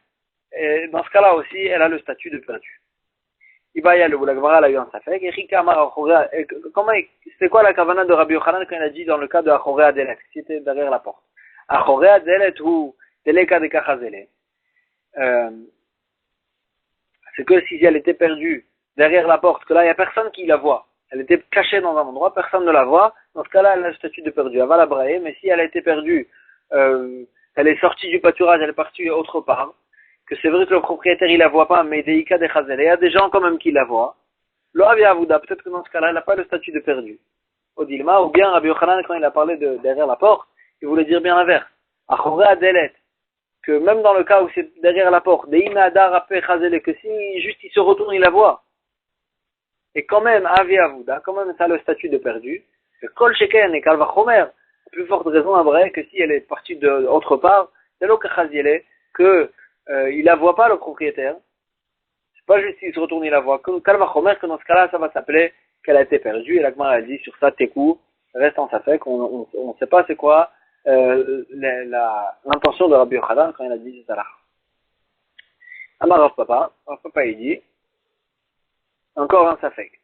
S1: et dans ce cas-là aussi, elle a le statut de perdu. Il va y aller où la Gemara a eu un safek, c'est quoi la kavana de Rabbi Yochanan quand il a dit dans le cas de Achoré Adalet, qui était derrière la porte? Achoré Adalet ou Deleka de Kachazele. C'est que si elle était perdue derrière la porte, que là il n'y a personne qui la voit, elle était cachée dans un endroit, personne ne la voit, dans ce cas-là elle a le statut de perdue, elle va la brailler, mais si elle a été perdue, elle est sortie du pâturage, elle est partie autre part, que c'est vrai que le propriétaire il la voit pas, mais Deika de Chazele, il y a des gens quand même qui la voient, l'Oavia Avouda, peut-être que dans ce cas-là elle n'a pas le statut de perdue. Odilma, ou bien Rabbi Yochanan quand il a parlé de derrière la porte, il voulait dire bien l'inverse. Achoré Adelet, que même dans le cas où c'est derrière la porte, que si juste il se retourne, il la voit. Et quand même, Avi Avouda, quand même ça a le statut de perdu. Que Kol Sheken et Kalva Chomer, plus forte raison à vrai que si elle est partie d'autre part, c'est l'eau que il la voit pas le propriétaire. C'est pas juste s'il se retourne, il la voit. Kalva Chomer, que dans ce cas-là, ça va s'appeler qu'elle a été perdue. Et la Gemara a dit sur ça, Tekou, reste en safek, on ne sait pas c'est quoi l'intention de Rabbi Yochanan quand il a dit ça là. Amar Rav Papa il dit, encore un safek.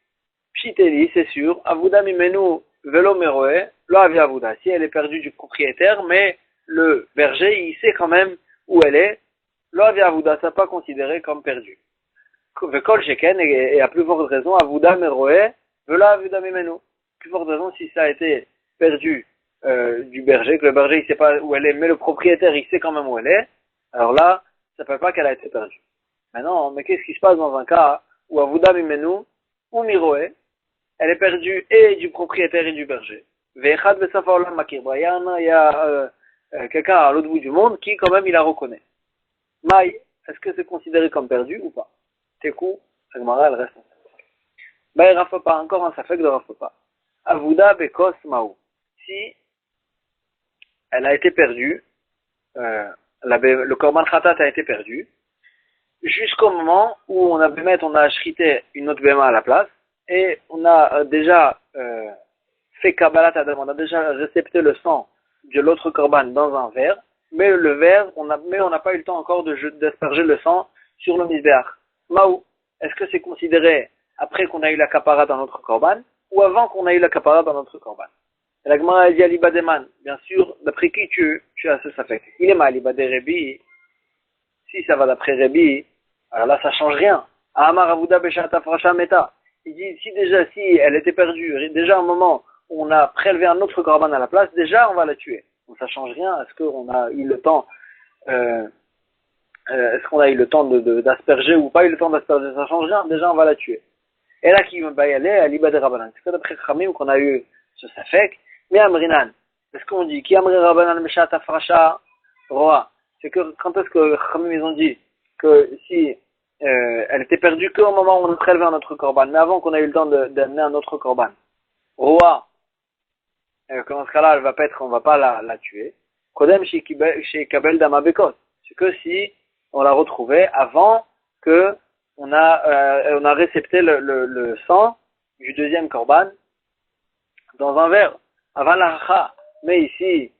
S1: Pshiteli, c'est sûr, Avouda mimenu velo meroe, lo avi Avouda. Si elle est perdue du propriétaire, mais le berger, il sait quand même où elle est, lo avi Avouda, ça n'est pas considéré comme perdu. Vekol sheken, et à plus forte raison, Avouda meroe, velo Avouda mimenu. Plus forte raison si ça a été perdu du berger, que le berger il sait pas où elle est, mais le propriétaire il sait quand même où elle est, alors là, ça ne peut pas qu'elle a été perdue. Maintenant, mais qu'est-ce qui se passe dans un cas où Avouda mimenu, ou miroé, elle est perdue et du propriétaire et du berger. Ve'echad ve'safa olam makir. Il y a quelqu'un à l'autre bout du monde qui quand même il la reconnaît. Maï, est-ce que c'est considéré comme perdu ou pas? Tekou, la Gemara elle reste en safek. Baï Rafopa, encore un safek de Rafopa. Avouda bekos maou. Si elle a été perdue, le korban khatat a été perdu, jusqu'au moment où on a achrité une autre béma à la place, et on a déjà fait kabbalat adam, on a déjà récepté le sang de l'autre korban dans un verre, mais le verre, on n'a pas eu le temps encore d'asperger le sang sur le misbéach. Maou, est-ce que c'est considéré après qu'on a eu la kapara dans notre korban, ou avant qu'on a eu la kapara dans notre korban? Et la Gemara a dit Aliba Deman, bien sûr, d'après qui tu as ce safek? Il est mal, Aliba de Rebi, si ça va d'après Rebi, alors là ça change rien. Amar Avouda Beshata Frasha Meta. Il dit, si elle était perdue, déjà au moment où on a prélevé un autre korban à la place, déjà on va la tuer. Donc ça change rien. Est-ce qu'on a eu le temps, d'asperger ou pas eu le temps d'asperger? Ça change rien. Déjà on va la tuer. Et là qui va y aller, à l'Ibad Rabanan. C'est que d'après Khamim qu'on a eu ce safek. Mais Amrinan, est-ce qu'on dit, qui Amri Rabanan Meshata Frasha Roa? C'est que quand est-ce que Khamim ils ont dit que si elle était perdue qu'au moment où on a prélevé un autre korban, mais avant qu'on a eu le temps d'amener un autre korban. Roa, que dans ce cas-là, on va pas la tuer. Kodem chez Kabel Damabekot. C'est que si on l'a retrouvée avant que on a récepté le sang du deuxième korban dans un verre. Avant la mais ici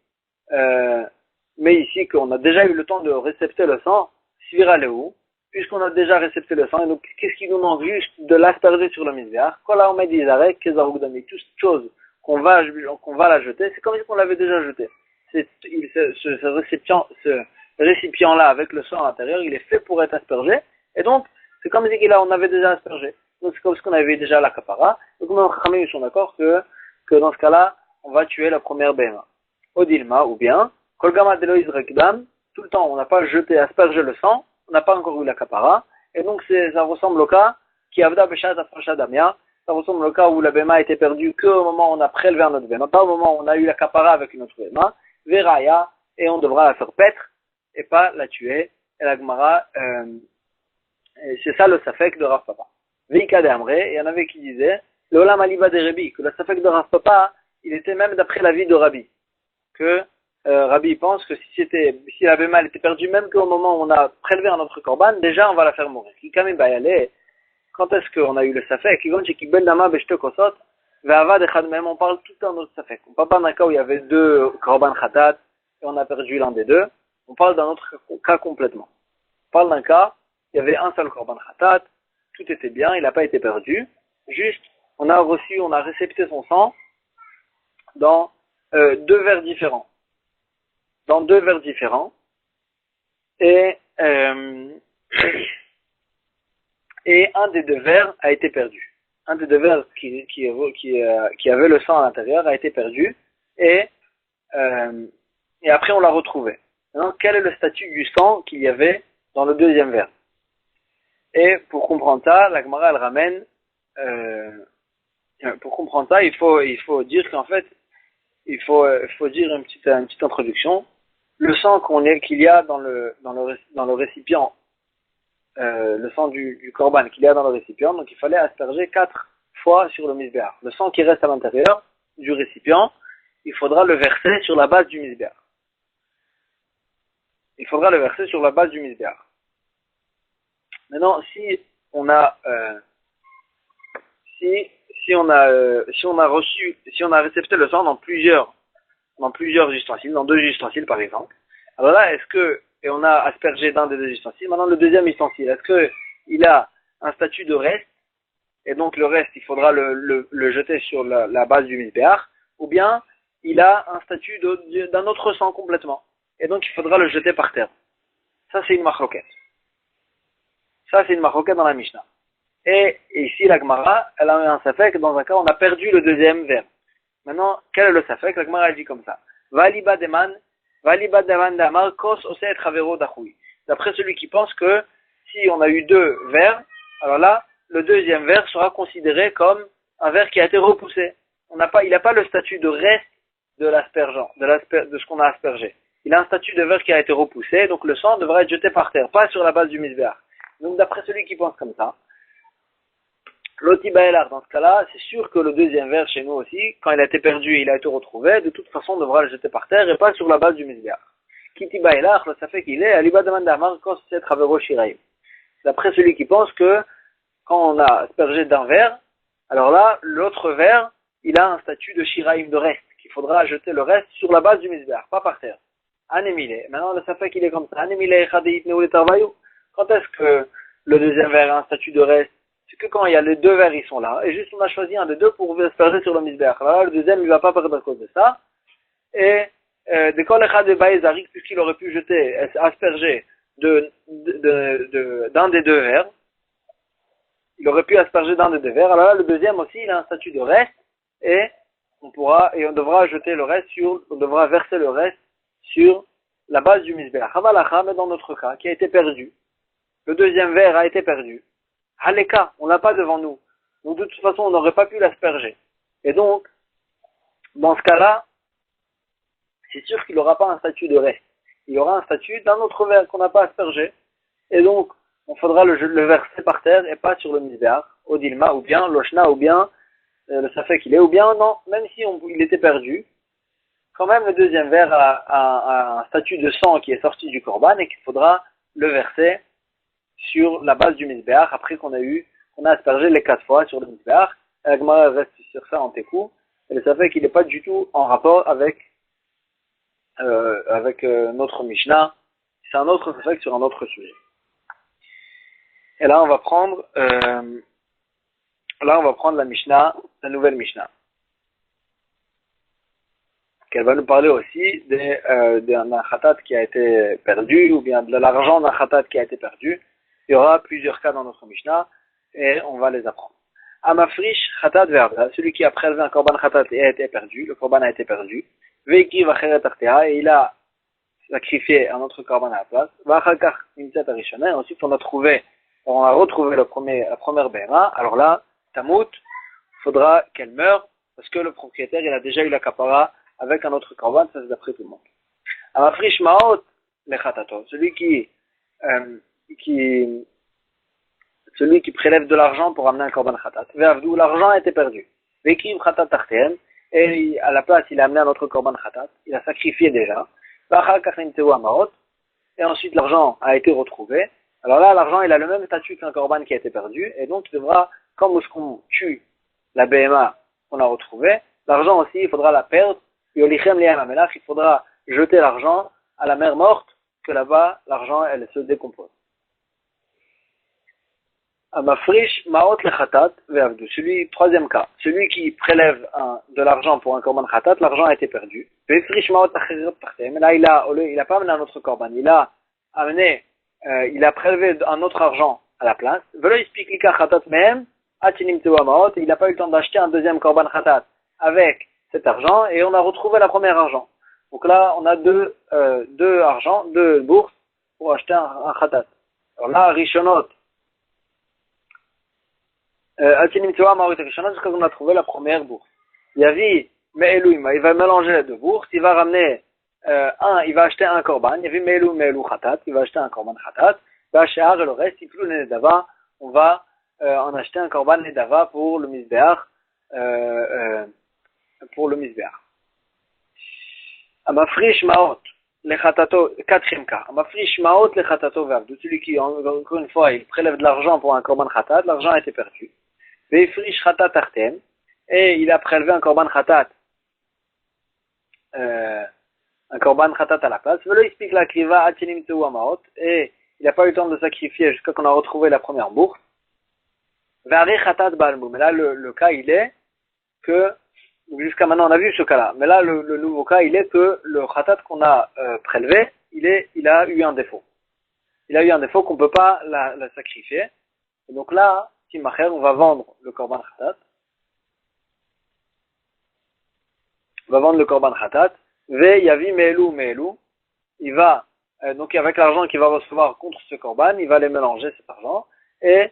S1: qu'on a déjà eu le temps de récepter le sang, Svira Leou, puisqu'on a déjà récepté le sang, et donc qu'est-ce qui nous manque juste de l'asperger sur le misbéach? Quand là on met des arrêts, toutes choses qu'on va la jeter, c'est comme si on l'avait déjà jeté. Ce récipient-là avec le sang à l'intérieur, il est fait pour être aspergé, et donc c'est comme si on avait déjà aspergé. Donc c'est comme si on avait déjà la kapara. Donc nous sont d'accord que dans ce cas-là, on va tuer la première béma. Odilma, ou bien, kolgama deloïs rekdam, tout le temps on n'a pas jeté, aspergé le sang, on n'a pas encore eu la kapara, et donc ça ressemble au cas qui avda beshat afrasha damia, ça ressemble au cas où la béma a été perdue qu'au moment où on a prélevé un autre béma, pas au moment où on a eu la kapara avec une autre béma, veraya, et on devra la faire paître, et pas la tuer, et la Gemara, c'est ça le safek de Rav Papa. Veika de Amre, et il y en avait qui disaient, le Olam Aliba de Rabbi, que le safek de Rav Papa, il était même d'après l'avis de Rabbi. Que Rabbi pense que si la béma était perdue, même qu'au moment où on a prélevé un autre korban, déjà on va la faire mourir. Quand est-ce qu'on a eu le safek? On parle tout le temps de notre safek. On parle pas d'un cas où il y avait deux korban khatat et on a perdu l'un des deux. On parle d'un autre cas complètement. On parle d'un cas, il y avait un seul korban khatat, tout était bien, il n'a pas été perdu. Juste, on a récepté son sang dans deux verres différents. Et un des deux verres a été perdu. Un des deux verres qui avait le sang à l'intérieur a été perdu et après on l'a retrouvé. Maintenant, quel est le statut du sang qu'il y avait dans le deuxième verre? Et pour comprendre ça, la Gemara elle ramène pour comprendre ça, il faut dire qu'en fait il faut dire une petite introduction. Le sang qu'il y a dans le récipient, le sang du korban qu'il y a dans le récipient, donc il fallait asperger 4 fois sur le misbéach. Le sang qui reste à l'intérieur du récipient, il faudra le verser sur la base du misbéach. Maintenant, si on a récepté le sang dans plusieurs ustensiles, dans deux ustensiles par exemple. Alors là, et on a aspergé d'un des deux ustensiles, maintenant le deuxième ustensile, est-ce que il a un statut de reste, et donc le reste, il faudra le jeter sur la base du misbéach, ou bien il a un statut d'un autre sang complètement, et donc il faudra le jeter par terre. Ça c'est une machloket. Dans la Mishnah. Et ici, la Gemara, elle a un safek, dans un cas, on a perdu le deuxième verre. Maintenant, quel est le safek? La Gemara, elle dit comme ça. Valiba deman damar kos oset chavero dachoui. D'après celui qui pense que si on a eu deux verres, alors là, le deuxième verre sera considéré comme un verre qui a été repoussé. Il n'a pas le statut de reste de l'aspergeant, de ce qu'on a aspergé. Il a un statut de verre qui a été repoussé, donc le sang devra être jeté par terre, pas sur la base du misbéach. Donc d'après celui qui pense comme ça, l'otibaelar, dans ce cas-là, c'est sûr que le deuxième verre chez nous aussi, quand il a été perdu et il a été retrouvé, de toute façon on devra le jeter par terre et pas sur la base du misbéach. Kitibaelar, ça fait qu'il est aliba demandamar quand c'est travero shiraim. D'après celui qui pense que quand on a aspergé d'un verre, alors là, l'autre verre, il a un statut de shiraim, de reste, qu'il faudra jeter le reste sur la base du misbéach, pas par terre. Anémile. Maintenant, le safek il est comme ça. Anémile echadeit neule tarvayou. Quand est-ce que le deuxième verre a un statut de reste? C'est que quand il y a les deux verres, ils sont là, et juste on a choisi un des deux pour asperger sur le misbéach. Là, le deuxième, il ne va pas perdre à cause de ça. Et de kol echad de baïzarik, puisqu'il aurait pu jeter, asperger d'un des deux verres, il aurait pu asperger d'un des deux verres. Alors là, le deuxième aussi, il a un statut de reste, et on devra verser le reste sur la base du misbéach. Havalacha, mais dans notre cas, qui a été perdu. Le deuxième verre a été perdu. Haleka, on l'a pas devant nous. Donc de toute façon, on n'aurait pas pu l'asperger. Et donc, dans ce cas-là, c'est sûr qu'il n'aura pas un statut de reste. Il aura un statut d'un autre verre qu'on n'a pas aspergé. Et donc, on faudra le verser par terre et pas sur le misbéach, au dilma, ou bien l'oshna, ou bien le safek il est, ou bien non, même si il était perdu, quand même le deuxième verre a un statut de sang qui est sorti du korban et qu'il faudra le verser sur la base du misbéach après qu'on a aspergé les 4 fois sur le misbéach. La Gemara reste sur ça en tékou. Et le safek il n'est pas du tout en rapport avec notre Mishnah. C'est un autre safek sur un autre sujet. Et là on va prendre la Mishnah, la nouvelle Mishnah. qu'elle va nous parler aussi d'un khatat qui a été perdu, ou bien de l'argent d'un khatat qui a été perdu. Il y aura plusieurs cas dans notre Mishnah, et on va les apprendre. Amafrish khatat ve'avda, celui qui a prélevé un korban khatat et a été perdu, le korban a été perdu. Ve'iki v'acheret artea, et il a sacrifié un autre korban à la place. V'achakach nimtzat harishona, et ensuite on a retrouvé la première béma. Alors là, tamout, faudra qu'elle meure, parce que le propriétaire, il a déjà eu la kapara avec un autre korban, ça c'est d'après tout le monde. Amafrish maot lechatato, celui qui prélève de l'argent pour amener un korban khatat. Ve'avdu, l'argent a été perdu. Ve'kim khatat tartem, et à la place, il a amené un autre korban khatat, il a sacrifié déjà. V'achakach nimtzeu amaot, et ensuite l'argent a été retrouvé. Alors là, l'argent, il a le même statut qu'un korban qui a été perdu, et donc il devra, comme lorsqu'on tue la BMA qu'on a retrouvée, l'argent aussi, il faudra la perdre. Yolichem li'am amelach, il faudra jeter l'argent à la mer morte, que là-bas, l'argent, elle se décompose. Amafrish ma'ot lechatat ve'avdu. Troisième cas, celui qui prélève de l'argent pour un korban khatat, l'argent a été perdu. Ve'frish ma'ot acheret tartem. Là, il a pas amené un autre korban, il a prélevé un autre argent à la place. Velo ispik lika khatat mehem, atinim tewa ma'ot. Il n'a pas eu le temps d'acheter un deuxième korban khatat avec cet argent, et on a retrouvé la première argent. Donc là, on a deux bourses pour acheter un khatat. Alors là, rishonot, jusqu'à qu'on a trouvé la première bourse. Yavi me'elouima, il va mélanger les deux bourses, il va ramener il va acheter un korban. Yavi me'elou khatat, il va acheter un korban khatat. Ba'ashar et le reste, il pleut le nedava, on va en acheter un korban nedava pour le misbeach, Amafrish maot lechatato, quatrième cas. Amafrish maot lechatato ve'avdu, celui qui, encore une fois, il prélève de l'argent pour un korban khatat, l'argent a été perdu. Ve'frish khatat artem, et il a prélevé un korban khatat à la place. Velo ispik la kriva atinim tewa maot, et il n'a pas eu le temps de sacrifier jusqu'à qu'on a retrouvé la première bourse. Ve'are khatat balmou, mais là, le cas, il est que, jusqu'à maintenant, on a vu ce cas-là. Mais là, le nouveau cas, il est que le khatat qu'on a prélevé, il a eu un défaut. Il a eu un défaut qu'on ne peut pas la sacrifier. Et donc là, Timacher, on va vendre le korban khatat. On va vendre le korban khatat. Ve yavi me'elou. Il va, donc avec l'argent qu'il va recevoir contre ce korban, il va les mélanger, cet argent. Et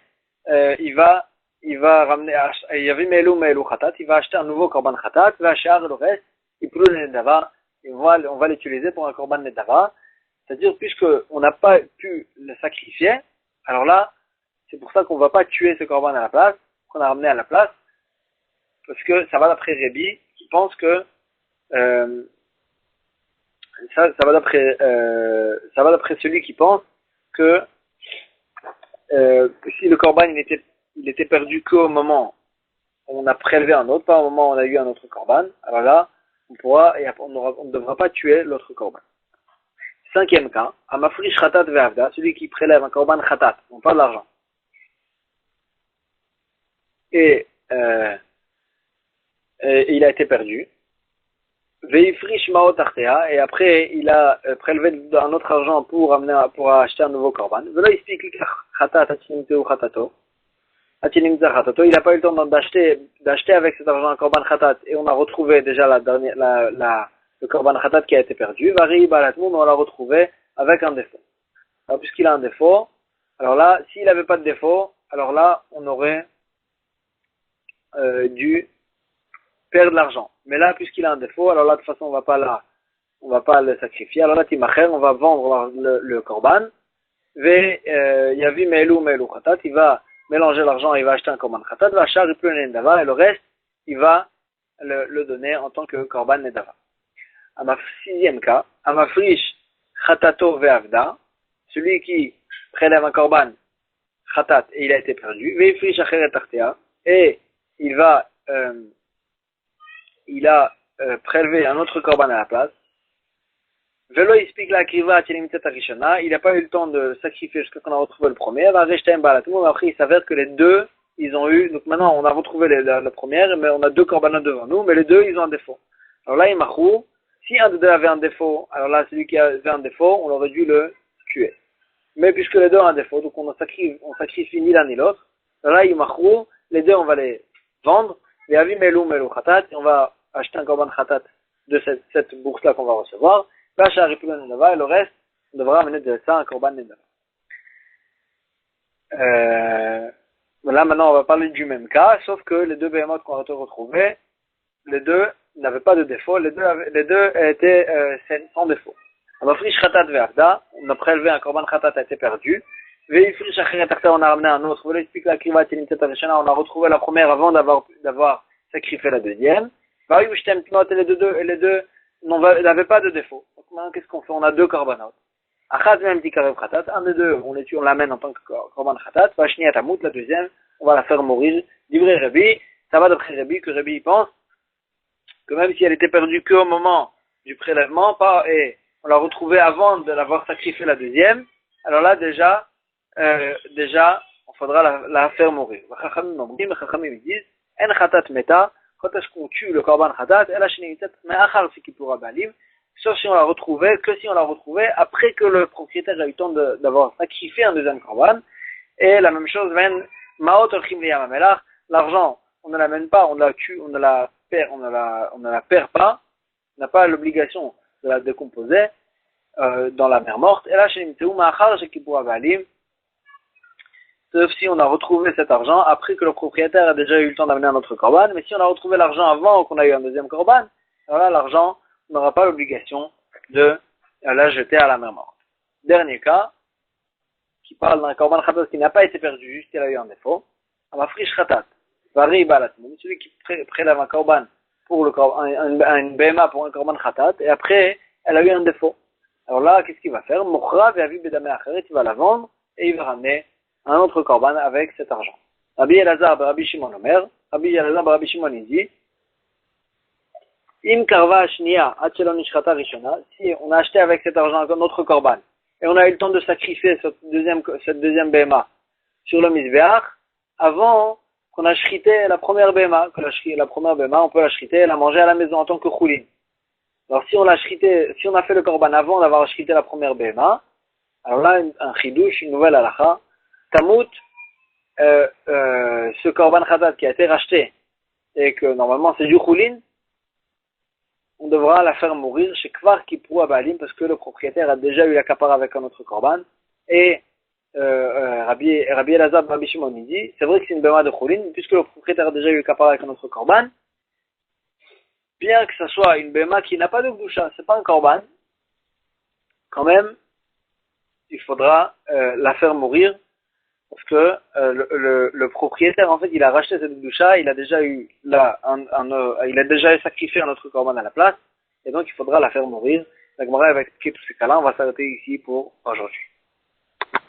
S1: il va ramener, yavi me'elou khatat, il va acheter un nouveau korban khatat, va acheter le reste, il peut le nedava, et on va l'utiliser pour un korban nedava. C'est-à-dire, puisque on n'a pas pu le sacrifier, alors là, c'est pour ça qu'on va pas tuer ce korban à la place, qu'on a ramené à la place, parce que ça va d'après Rébi, qui pense que ça va d'après celui qui pense que si le korban il était perdu qu'au moment où on a prélevé un autre, pas au moment où on a eu un autre korban, alors là, on ne devra pas tuer l'autre korban. Cinquième cas, Amafrish khatat ve'avda, celui qui prélève un korban khatat, non pas de l'argent. Et il a été perdu. Ve'ifrish ma'ot artea, et après il a prélevé un autre argent pour acheter un nouveau korban. Velo ispik khatat atinimteu khatato. Il n'a pas eu le temps d'acheter avec cet argent un korban khatat, et on a retrouvé déjà le korban khatat qui a été perdu. Vari balatmoun, on l'a retrouvé avec un défaut. Alors, puisqu'il a un défaut, alors là, s'il n'avait pas de défaut, alors là, on aurait dû perdre l'argent. Mais là, puisqu'il a un défaut, alors là, de toute façon, on va pas le sacrifier. Alors là, timacher, on va vendre le korban. Yavi me'elou khatat, il va mélanger l'argent, il va acheter un korban khatat, va charger plus un nedava, et le reste, il va le donner en tant que korban nedava. Sixième cas, amafrish khatato ve'avda, celui qui prélève un korban khatat et il a été perdu, ve'ifrish acheret artea, et il a prélevé un autre korban à la place. Velo ispik la kriva tilimtet arishona, il n'a pas eu le temps de sacrifier jusqu'à qu'on a retrouvé le premier. Après, il s'avère que les deux, ils ont eu, donc maintenant on a retrouvé la première, mais on a deux korbanos devant nous, mais les deux, ils ont un défaut. Alors là, il machou, Si un des deux avait un défaut, alors là, celui qui avait un défaut, on aurait dû le tuer. Mais puisque les deux ont un défaut, donc on sacrifie ni l'un ni l'autre, là, les deux, on va les vendre, et on va acheter un korban khatat de cette bourse-là qu'on va recevoir, et le reste, on devra amener de ça un korban nedava. Là, maintenant, on va parler du même cas, sauf que les deux behemoths qu'on a retrouvés, les deux n'avaient pas de défaut, les deux étaient sans défaut. On a prélevé un korban khatat a été perdu. On a ramené un autre. On a retrouvé la première avant d'avoir sacrifié la deuxième. Et les deux n'avaient pas de défaut. Donc maintenant, qu'est-ce qu'on fait? On a deux korbanot. Un des deux, on les tue, on l'amène en tant que korban khatat. La deuxième, on va la faire mourir. Livré Rabbi, ça va d'après Rabbi, que Rabbi pense que même si elle était perdue qu'au moment du prélèvement, et on l'a retrouvée avant de l'avoir sacrifié la deuxième, alors là déjà, on faudra la faire mourir. Les Chachamim disent, en khatat meta, quand est-ce qu'on tue le korban khatat, elle a chénitet, mais achar c'est qui pourra balim, sauf si on l'a retrouvée, après que le propriétaire a eu le temps d'avoir sacrifié un deuxième korban, et la même chose, l'argent, on ne l'amène pas, on la tue, on ne la perd pas, on n'a pas l'obligation de la décomposer dans la mer morte. Et là, sauf si on a retrouvé cet argent après que le propriétaire a déjà eu le temps d'amener un autre korban. Mais si on a retrouvé l'argent avant qu'on a eu un deuxième korban, alors là, l'argent, on n'aura pas l'obligation de la jeter à la mer morte. Dernier cas, qui parle d'un korban khatat qui n'a pas été perdu, juste qu'il a eu un défaut. Amafrish khatat. Celui qui prélève un korban pour une BMA pour un korban khatat, et après, elle a eu un défaut. Alors là, qu'est-ce qu'il va faire? Il va la vendre, et il va ramener un autre korban avec cet argent. Rabbi Elazar, Rabbi Shimon Omer, Rabbi Elazar, Rabbi Shimon dit, Im karva shniya, atchelon nishchata rishona, si on a acheté avec cet argent notre korban, et on a eu le temps de sacrifier cette deuxième BMA sur le misbeach, avant qu'on a shrité la première BMA, la première BMA, on peut la shriter et la manger à la maison en tant que choulin. Alors si on a fait le korban avant d'avoir shrité la première BMA, alors là, un chidouche, une nouvelle halakha, tamout, ce korban khatat qui a été racheté, et que normalement c'est du choulin, on devra la faire mourir chez Kvar Kippur Abalim, parce que le propriétaire a déjà eu la capara avec un autre korban, et Rabbi Elazar, Rabbi Shimon dit, c'est vrai que c'est une béma de choulin, puisque le propriétaire a déjà eu la capara avec un autre korban, bien que ce soit une béma qui n'a pas de gdusha, c'est pas un korban, quand même, il faudra la faire mourir, parce que le propriétaire, en fait, il a racheté cette gdusha, il a déjà eu sacrifié un autre korban à la place, et donc il faudra la faire mourir. La Gemara va expliquer tous ces cas-là, on va s'arrêter ici pour aujourd'hui.